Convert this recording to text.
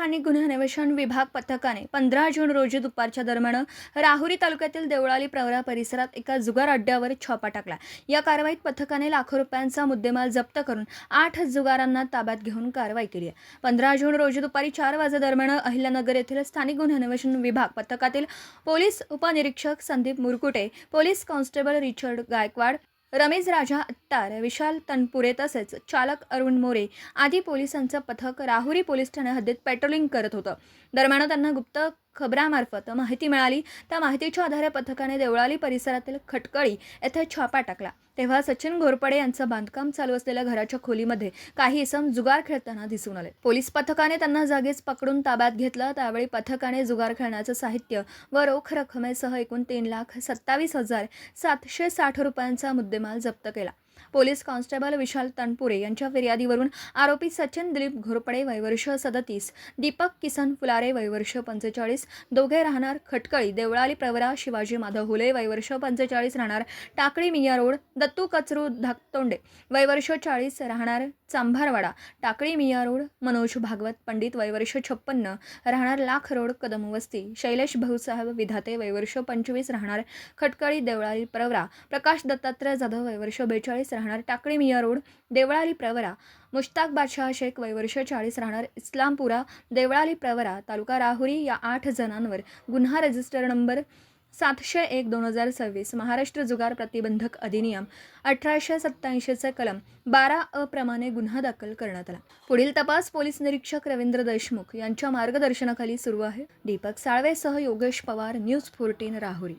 स्थानिक गुन्हे अन्वेषण विभाग पथकाने 15 जून रोजी दुपारच्या दरम्यान राहुरी तालुक्यातील देवळाली प्रवरा परिसरात एका जुगार अड्ड्यावर छापा टाकला। या कारवाईत पथकाने लाखो रुपयांचा मुद्देमाल जप्त करून 8 जुगारांना ताब्यात घेऊन कारवाई केली आहे। 15 जून रोजी दुपारी 4 वाजेदरम्यान अहिल्यानगर येथील स्थानिक गुन्हे अन्वेषण विभाग पथकातील पोलीस उपनिरीक्षक Sandeep Murkute, police constable Richard Gaikwad, Ramesh Raja Attar, Vishal Tanpure तसेच चालक अरुण मोरे आदी पोलिसांचं पथक राहुरी पोलीस ठाणे हद्दीत पेट्रोलिंग करत होतं। दरम्यान त्यांना गुप्त खबरामार्फत माहिती मिळाली। त्या माहितीच्या आधारे पथकाने देवळाली परिसरातील खटकळी येथे छापा टाकला। तेव्हा सचिन घोरपडे यांचं बांधकाम चालू असलेल्या घराच्या खोलीमध्ये काही इसम जुगार खेळताना दिसून आले। पोलीस पथकाने त्यांना जागीच पकडून ताब्यात घेतलं। त्यावेळी पथकाने जुगार खेळण्याचं साहित्य व रोख रकमेसह एकूण 3,27,760 रुपयांचा मुद्देमाल जप्त केला। पोलीस कॉन्स्टेबल विशाल तनपुरे यांच्या फिर्यादीवरून आरोपी सचिन दिलीप घोरपडे वय वर्ष 37, दीपक किसन फुलारे वय वर्ष 45, दोघे राहणार खटकळी देवळाली प्रवरा, शिवाजी माधव हुले वय वर्ष 45 राहणार टाकळी मिया रोड, दत्तू कचरू धाकतोंडे वय वर्ष 40 राहणार चांभारवाडा टाकळी मिया रोड, मनोज भागवत पंडित वय वर्ष 56 राहणार लाख रोड कदम वस्ती, शैलेश भाऊसाहेब विधाते वय वर्ष 25 राहणार खटकळी देवळाली प्रवरा, प्रकाश दत्तात्रय जाधव वय वर्ष 42 राहणार टाकळी मिया रोड देवळाली प्रवरा, मुश्ताक बादशाह शेख वय वर्ष 40 राहणार इस्लामपुरा देवळाली प्रवरा, तालुका राहुरी या 8 जणांवर गुन्हा रजिस्टर नंबर 701/2026 महाराष्ट्र जुगार प्रतिबंधक अधिनियम 1887 चे कलम 12 प्रमाणे गुन्हा दाखल करण्यात आला। पुढील तपास पोलीस निरीक्षक रवींद्र देशमुख यांच्या मार्गदर्शनाखाली सुरू आहे। दीपक साळवेसह योगेश पवार, न्यूज 14 राहुरी।